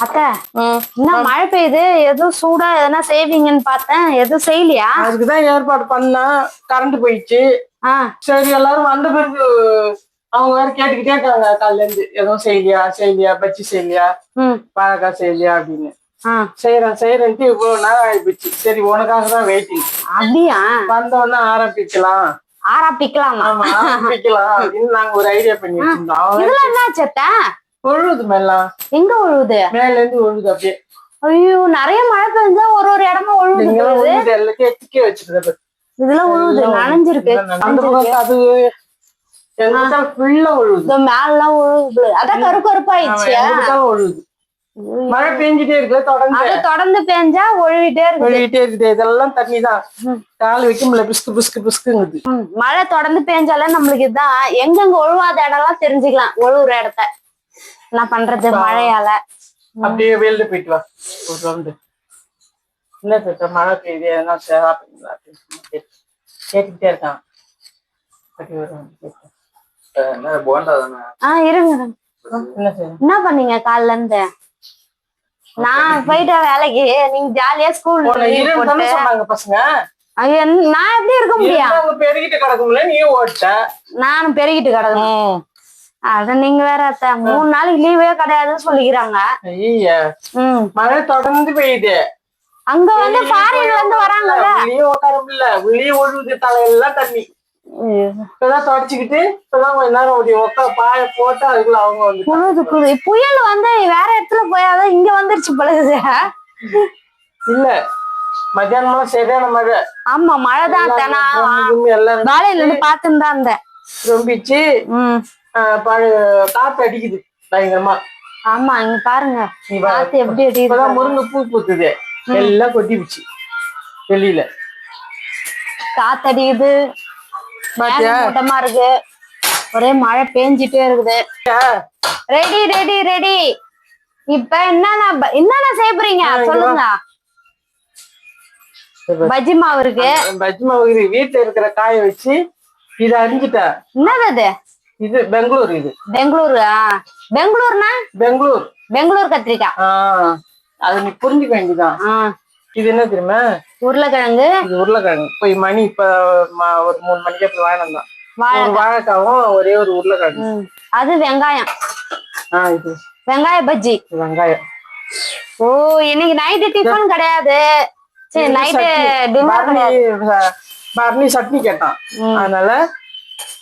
அக்கா என்ன மழை பெய்யுது எதுவும் சூடா எதனா செய்வீங்கன்னு பார்த்தேன், எதுவும் செய்யலையா? அதுக்குதான் ஏற்பாடு பண்ணா கரண்ட் போயிடுச்சு. சரி எல்லாரும் வந்த பிறகு அவங்க வேற கேட்டுக்கிட்டே இருக்காங்க காலையில இருந்து, எதுவும் செய்யலையா பச்சி செய்யலையா வாழைக்காய் செய்யலையா அப்படின்னு. செய்யறேன்ட்டு இவ்வளவு நேரம் ஆயிடுச்சு. சரி உனக்காக தான் வெயிட்டிங். அப்படியா? வந்தோடனே ஆரம்பிக்கலாம் ஆமா ஆரம்பிக்கலாம் அப்படின்னு நாங்க ஒரு ஐடியா பண்ணி வச்சிருந்தோம். இதெல்லாம் என்ன சட்டை ஒழுகுது மேலாம். எங்க ஒழுகுது? மேல இருந்து ஒழுகுது அப்படியே. ஐயோ நிறைய மழை பெஞ்சா ஒரு இடமா ஒழுகுது. எல்லாத்தையும் எத்திக்கே வச்சிருக்க. இதெல்லாம் ஒழுகுது, நனைஞ்சிருக்கு. அந்த பக்கம் அது ஃபுல்லா ஒழுகுது, மேலாம் ஒழுகுது. அதான் கருப்பாயிடுச்சு. ஒழுகுது. மழை பெஞ்சிட்டே இருக்கு தொடர்ந்து பெஞ்சா ஒழுகிட்டே இருக்குது. இதெல்லாம் தண்ணி தான், கால் வைக்க முடியல, பிஸ்கு பிஸ்கு பிஸ்குங்குது. மழை தொடர்ந்து பெஞ்சாலே நம்மளுக்கு இதுதான். எங்கெங்க ஒழுவாத இடம்லாம் தெரிஞ்சுக்கலாம், ஒழுகுற இடத்த. என்ன பண்றது மழையால. அப்படியே வெளில போயிட்டு வா ஒரு ரவுண்டு. என்ன சொல்ற மழை பெய்யுது எதனா கேட்டுக்கிட்டே இருக்கான். இருங்க. என்ன பண்ணீங்க காலைல இருந்து? நான் போயிட்டேன் வேலைக்கு, நீங்க ஜாலியா ஸ்கூல் சொன்னாங்க பசங்க. நான் எப்படி இருக்க முடியும்? பெருகிட்டு கிடக்கும்ல நீ ஓட்ட. நானும் பெருகிட்டு கிடக்கணும். அத நீங்க வேற 3 நாளைக்கு லீவே கிடையாதுன்னு சொல்லிக்கிறாங்க. மழை தொடர்ந்து பெய்யுது. அங்க வந்து ஃபாரின்ல இருந்து வராங்கல்ல, வெளியே உட்கார முடியல, வெளியே ஒழுகுது, தலையெல்லாம் தண்ணி. இப்பதான் தொடச்சுக்கிட்டு இப்பதான் கொஞ்ச நேரம் பாய போட்டு அதுக்குள்ள அவங்க வந்து புயல் வந்து வேற இடத்துல போயாதான் இங்க வந்துருச்சு பழகுது. இல்ல மத்தியானமா சரியான மழை. ஆமா மழைதான். வேலையில இருந்து பாத்துன்னு தான் இருந்தேன். ரொம்பிச்சு காத்து அடிக்குது பயங்கரமா. ஆமா இங்க பாருங்க காத்து எப்படி அடிக்குது. முருங்கை பூ பூத்துது, எல்லாம் கொட்டிடுச்சு வெளியில. காத்து அடிக்குது, கூட்டமா இருக்கு, ஒரே மழை பெஞ்சிட்டே இருக்குது. Ready ready ready. இப்ப என்னென்ன செய்ய போறீங்க சொல்லுங்க. பஜ்ஜி மாவு இருக்கு. பஜ்ஜி மாவு வீட்டுல இருக்கிற காய வச்சு இத அரிஞ்சிட்டேன். என்னது இது? பெங்களூர். இது பெங்களூர்னா பெங்களூர் கத்திரிக்காய். அது நீ புரிஞ்சுக்க வேண்டியதான். இது என்ன தெரியுமா? உருளைக்கிழங்கு. இது உருளைக்கிழங்கு. போய் மணி இப்ப ஒரு 3 மணிக்கு போய் வாங்கினோம். ஒரு வாழைக்காவும் ஒரே ஒரு உருளைக்கிழங்கு. அது வெங்காயம். இது வெங்காய பஜ்ஜி. வெங்காயம். ஓ இன்னைக்கு நைட்டு டிஃபன் கிடையாது. சரி நைட்டு டின்னர் கிடையாது. பரணி சட்னி கேட்டான், அதனால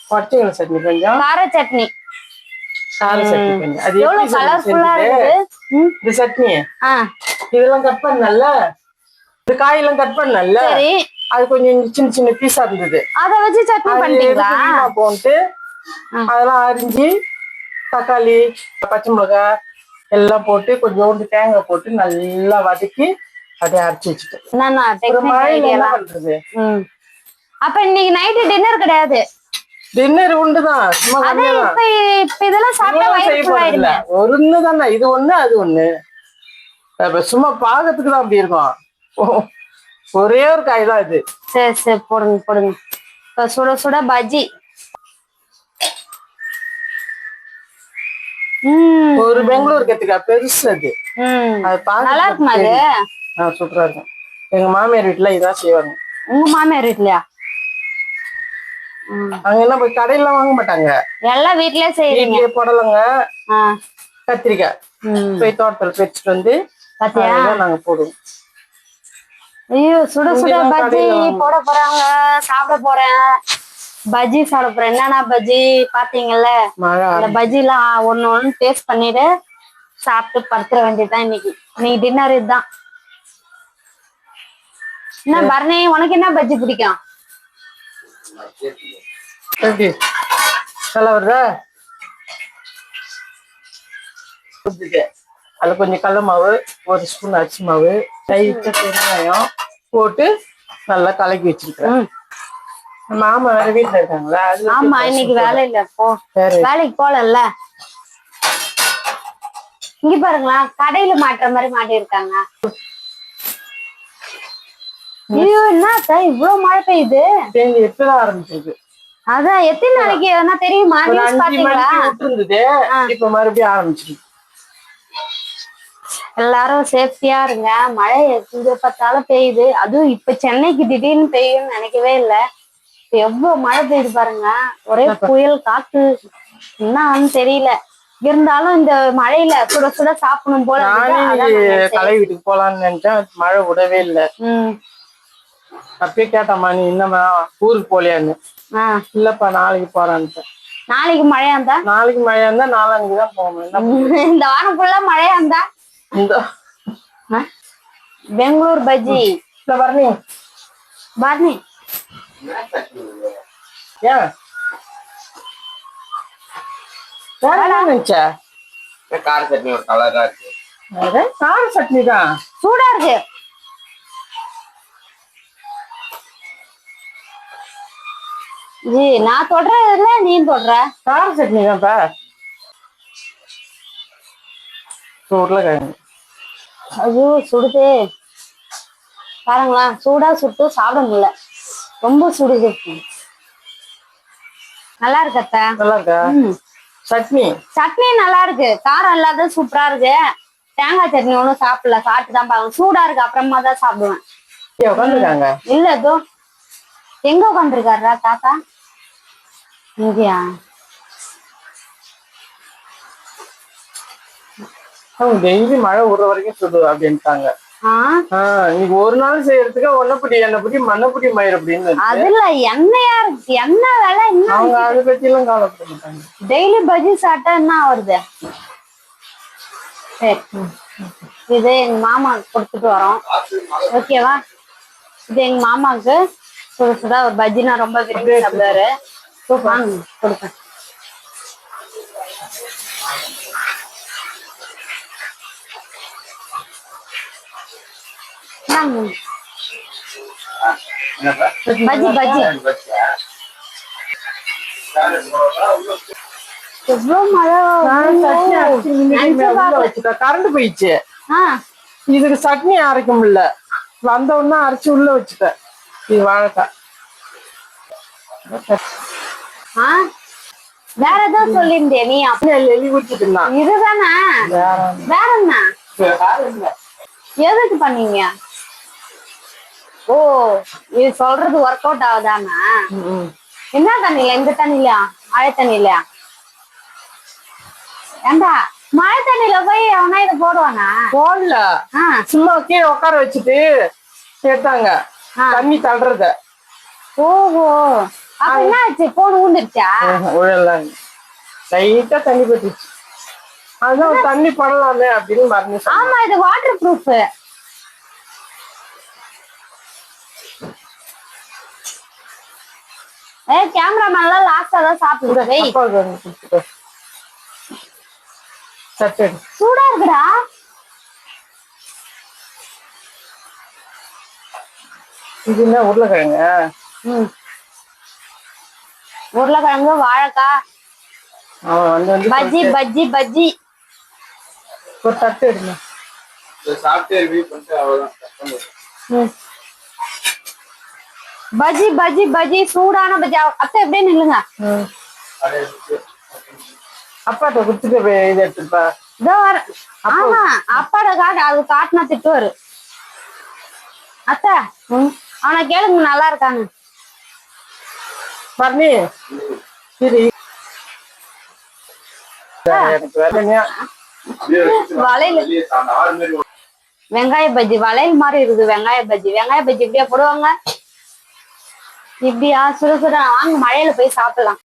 பச்சைக்கிழமை சட்னி கொஞ்சம், கார சட்னி கொஞ்சம். அது எவ்வளவு கலர்ஃபுல்லா இருக்கு இந்த சட்னி. இதெல்லாம் கட் பண்ணல, இந்த காயெல்லாம் கட் பண்ணல, அது கொஞ்சம் சின்ன சின்ன பீஸா இருந்தது. அத வச்சு சட்னி பண்ணிட்டீங்களா? போட்டு அதெல்லாம் அரிஞ்சு தக்காளி பச்சை மிளகாய் எல்லாம் போட்டு கொஞ்சோண்டு தேங்காய் போட்டு நல்லா வதக்கி அப்படியே அரைச்சி வச்சுட்டேன். என்ன பண்றது? அப்ப இன்னைக்கு நைட்டு டின்னர் கிடையாது. டின்னர் உண்டுதான், சும்மா இதெல்லாம் சாப்பிட்டா ஒண்ணுதானே. இது ஒண்ணு அது ஒண்ணு, சும்மா பாகத்துக்கு தான் அப்படி இருக்கும். ஒரே ஒரு காய் தான் இது. சரி சரி போடுங்க போடுங்க. இப்ப சுட சுட பஜ்ஜி. ஒரு பெங்களூர் கத்திரிக்காய் பெருசு அது. நல்லா இருக்குமா அது? சூப்பரா இருக்கும். எங்க மாமியார் வீட்டுல இதான் செய்வாங்க. உங்க மாமியார் வீட்லயா? அங்க என்ன போய் கடையில வாங்க மாட்டாங்க, எல்லாம் வீட்லயே செய்யறீங்க. புடலங்க கத்திரிக்காய் போய் தோட்டத்துல பறிச்சுட்டு வந்து நாங்க போடுவோம். ஐயோ சுட சுட பஜ்ஜி போட போறாங்க, சாப்பிட போறேன். பஜ்ஜி சாப்பிட போறேன். என்னன்னா பஜ்ஜி பாத்தீங்கல்ல, இந்த பஜ்ஜி எல்லாம் ஒண்ணு டேஸ்ட் பண்ணிட்டு சாப்பிட்டு படுத்துற வேண்டியதுதான். இன்னைக்கு டின்னர் இதுதான். என்ன பரணி உனக்கு என்ன பஜ்ஜி பிடிக்கும்? நல்லா வருதா? அதுல கொஞ்சம் கடல மாவு, ஒரு ஸ்பூன் அரிசி மாவு, லைட்டா பெருங்காயம் போட்டு நல்லா கலக்கி வச்சிருக்கேன். மாமா வேற வீட்டுல இருக்காங்களா? ஆமா இன்னைக்கு வேலை இல்ல, வேலைக்கு போலல்ல. இங்க பாருங்களா, கடையில மாட்டுற மாதிரி மாட்டி இருக்காங்க. ஐயோ என்னக்கா இவ்வளவு மழை பெய்யுது? எப்பதான் ஆரம்பிச்சிருக்கு? அதான் எத்தனை நாளைக்கு எதனா தெரியுமா? நியூஸ் பாத்தீங்களா? இப்ப மறுபடியும் ஆரம்பிச்சிருக்கு. எல்லாரும் சேஃப்டியா இருங்க. மழை எங்க பார்த்தாலும் பெய்யுது. அதுவும் இப்ப சென்னைக்கு திடீர்னு பெய்யும்னு நினைக்கவே இல்லை. இப்ப எவ்வளவு மழை பெய்யுது பாருங்க. ஒரே புயல் காத்து, என்னன்னு தெரியல. இருந்தாலும் இந்த மழையில சுட சுட சாப்பிடணும் போல கலை வீட்டுக்கு போலான்னு நினைச்சேன், மழை விடவே இல்லை. அப்பயே கேட்டம்மா நீ இன்னமா ஊருக்கு போலியான்னு. இல்லப்பா நாளைக்கு போறான்ட்டு. நாளைக்கு மழையா இருந்தா நாளான்னைக்குதான் போகணும். இந்த வாரம் ஃபுல்லா மழையா இருந்தா பெங்களூர் பஜ்ஜி பரணி பரணி ஏன் நினைச்சா கார சட்னி ஒரு கலரா இருக்கு. கார சட்னி தான் சூடா இருக்கு. ஜி நான் தொடுறதுல நீ தொடுற. கார சட்னி தான்ப்பா. உருளைக்கிழங்கு ஐயோ சுடுதே பாருங்களா. சூடா சுட்டு சாப்பிட முடியல, ரொம்ப சுடுது. நல்லா இருக்கு அத்தை. நல்லா இருக்கா சட்னி? சட்னி நல்லா இருக்கு, காரம் இல்லாத சூப்பரா இருக்கு. தேங்காய் சட்னி ஒண்ணும் சாப்பிடல, சாப்பிட்டு தான் பாருங்க. சூடா இருக்கு, அப்புறமா தான் சாப்பிடுவேன். உட்காந்துருக்காங்க இல்ல இதோ எங்க உட்காந்துருக்காருடா தாத்தா? இங்கயா? அவங்க டெய்லி மழை விடுற வரைக்கும் சுடு அப்படின்ட்டாங்க. இன்னைக்கு ஒரு நாள் செய்யறதுக்கு ஒன்னப்படி எண்ணெய் மண்ணப்படி மயிர் அப்படின்னு. அதுல எண்ணெயா இருக்கு, எண்ணெய் வேலை என்ன? அவங்க அதை பத்தி எல்லாம் கவலைப்பட மாட்டாங்க. டெய்லி பஜ்ஜி சாப்பிட்டா என்ன வருது? சரி, இது எங்க மாமாவுக்கு கொடுத்துட்டு வரோம், ஓகேவா? இது எங்க மாமாவுக்கு சுட சுட ஒரு பஜ்ஜினா ரொம்ப விரும்பி சாப்பிடுவாரு. வாங்க கொடுப்பேன். பஜ்ஜி பஜ்ஜி எவ்வளவு மழை. கரண்ட் போயிடுச்சு, இதுக்கு சட்னி அரைக்க முடியல. வந்த உடனே அரைச்சு உள்ள வச்சுட்டேன். இது வாழைக்காய். வேற ஏதாவது சொல்லிருந்தே நீ? எழுதி குடிச்சிட்டு இருந்தான். இதுதானே? வேற என்ன எதுக்கு பண்ணீங்க? ஓ இது சொல்றது ஒர்க் அவுட் ஆகுதானா? என்ன தண்ணில? இந்த தண்ணிலயா? மழை தண்ணிலயா? ஏண்டா மழை தண்ணில போய் அவனா இதை போடுவானா? போடல, சும்மா கீழே உட்கார வச்சுட்டு எடுத்தாங்க தண்ணி தள்ளுறத. ஓஹோ, அப்ப என்ன ஆச்சு? போன் ஊந்துருச்சா? உழலாம் லைட்டா தண்ணி பட்டுச்சு, அதுதான் தண்ணி படலாமே அப்படின்னு மறந்து. ஆமா இது வாட்டர் ப்ரூஃப். கேமராமேன் எல்லாம் லாஸ்டா தான் சாப்பிடுறது. சூடா இருக்குடா. இது என்ன உருளைக்கிழங்கு? உருளைக்கிழங்கு வாழைக்காய் பஜ்ஜி பஜ்ஜி பஜ்ஜி. ஒரு தட்டு எடுங்க. பஜ்ஜி பஜ்ஜி பஜ்ஜி சூடான பஜ்ஜி. அத்தை எப்படியே நில்லுங்க. அப்பாட்ட குடுத்துட்டு இது எடுத்துப்பா. ஆமா அப்பாட காட்டு, அது காட்டுனா திட்டுவாரு. அத்தை அவனை கேளுங்க, நல்லா இருக்காங்க. பரணி சரி வெங்காய பஜ்ஜி வளையல் மாதிரி இருக்குது. வெங்காய பஜ்ஜி இப்படியா போடுவாங்க? இப்படியா? சுட சுட வாங்க, மழையில போய் சாப்பிடலாம்.